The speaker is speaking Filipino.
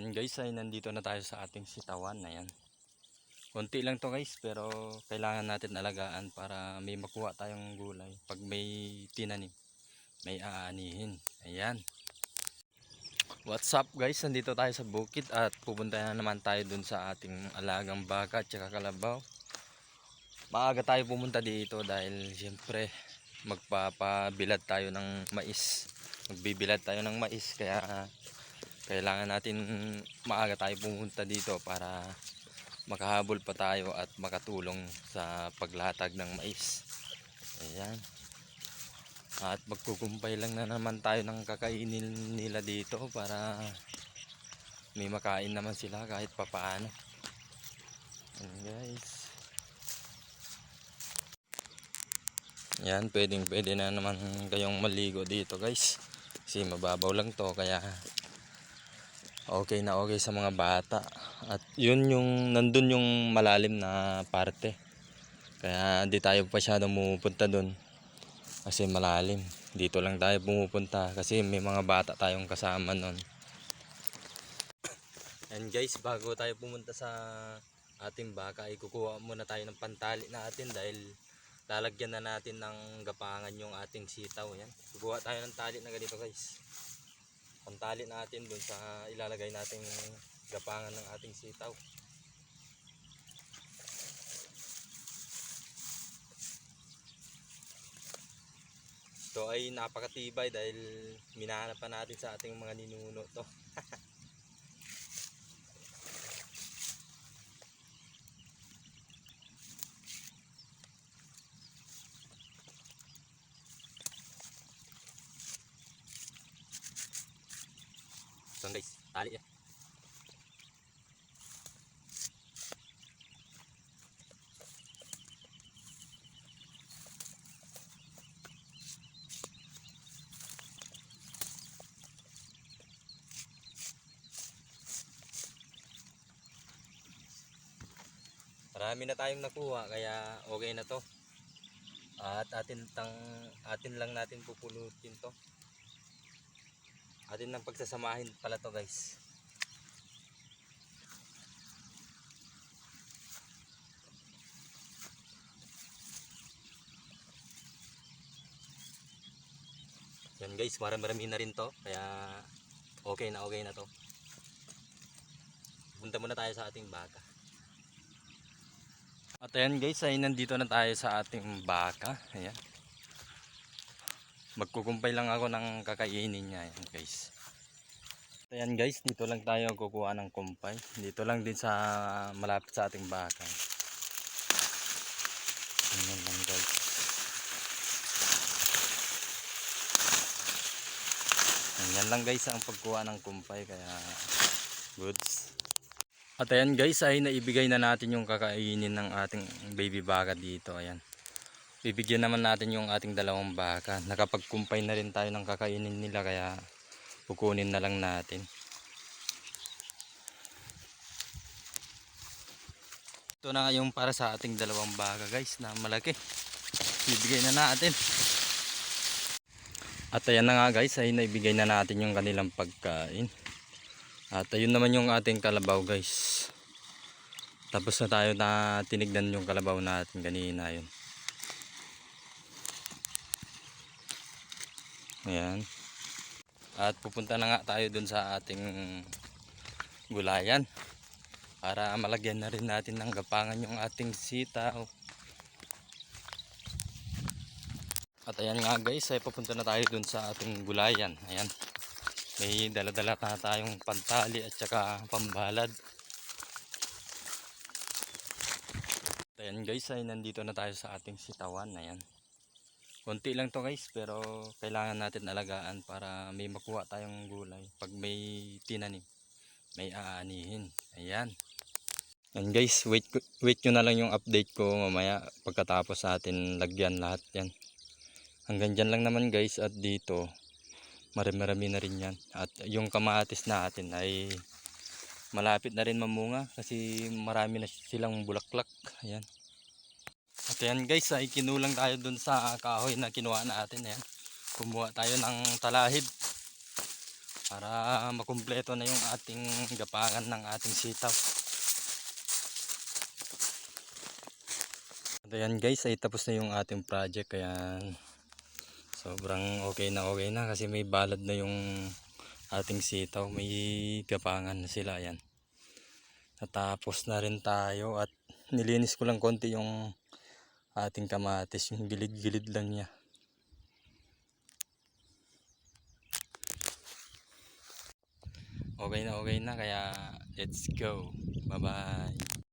Ayan guys, ay nandito na tayo sa ating sitawan. Ayan. Konti lang to guys, pero kailangan natin alagaan para may makuha tayong gulay. Pag may tinanim, may aanihin. Ayan. What's up guys, nandito tayo sa bukid at pupunta na naman tayo dun sa ating alagang baka at saka kalabaw. Maaga tayo pumunta dito dahil siyempre magpapabilad tayo ng mais. Magbibilad tayo ng mais kaya kailangan natin maaga tayo pumunta dito para makahabol pa tayo at makatulong sa paglatag ng mais. Ayan. At magkukumpay lang na naman tayo ng kakainin nila dito para may makain naman sila kahit papaano. Ayan guys. Yan, pwede na naman kayong maligo dito guys. Kasi mababaw lang to kaya okay na okay sa mga bata. At yun yung nandun yung malalim na parte. Kaya di tayo masyadong pumupunta dun. Kasi malalim. Dito lang tayo pumupunta kasi may mga bata tayong kasama nun. And guys, bago tayo pumunta sa ating baka ay kukuha muna tayo ng pantali natin dahil lalagyan na natin ng gapangan yung ating sitaw. Yan. Kukuha tayo ng tali na ganito guys. Pantali natin dun sa ilalagay nating gapangan ng ating sitaw. Ito ay napakatibay dahil minahanap pa natin sa ating mga ninuno to. So guys, tali yan. Marami na tayong nakuha kaya okay na to. At atin lang natin pupulutin to. Atin lang pagsasamahin pala to guys. Yan guys, marami na rin to kaya okay na to. Punta muna tayo sa ating baka. At ayan guys, ay nandito na tayo sa ating baka. Ayan. Magkukumpay lang ako ng kakainin niya. Ayan guys. At ayan guys, dito lang tayo kukuha ng kumpay. Dito lang din sa malapit sa ating baka. Ayan lang guys. Ayan lang guys ang pagkuha ng kumpay kaya goods. At ayan guys, ay naibigay na natin yung kakainin ng ating baby baka dito. Ayan. Bibigyan naman natin yung ating dalawang baka. Nakapagkumpay na rin tayo ng kakainin nila kaya kukunin na lang natin. Ito na yung para sa ating dalawang baka guys na malaki. Bibigay na natin. At ayan na nga guys, ay naibigay na natin yung kanilang pagkain. At ayun naman yung ating kalabaw guys. Tapos na tayo na tinignan yung kalabaw natin kanina yun. Ayan. At pupunta na nga tayo dun sa ating gulayan. Para malagyan na rin natin ng gapangan yung ating sitaw. At ayan nga guys, ay pupunta na tayo dun sa ating gulayan. Ayan. May dala-dala na tayong pantali at saka pambalad. Ayan guys, ay nandito na tayo sa ating sitawan. Ayan. Konti lang to guys, pero kailangan natin alagaan para may makuha tayong gulay. Pag may tinanim, may aanihin. Ayan. Ayan guys, wait nyo na lang yung update ko mamaya pagkatapos natin lagyan lahat yan. Hanggang dyan lang naman guys, at dito marami na rin yan. At yung kamatis natin ay malapit na rin mamunga kasi marami na silang bulaklak. Ayan. At ayan guys, ay kinulang tayo dun sa kahoy na kinuha natin. Ayan. Kumuha tayo ng talahib. para makumpleto na yung ating gapangan ng ating sitaw. At ayan guys, ay tapos na yung ating project, kaya sobrang okay na kasi may balad na yung ating sitaw, may gapangan na sila. Ayan, natapos na rin tayo at nilinis ko lang konti yung ating kamatis, yung gilid-gilid lang niya. Okay na kaya let's go. Bye bye.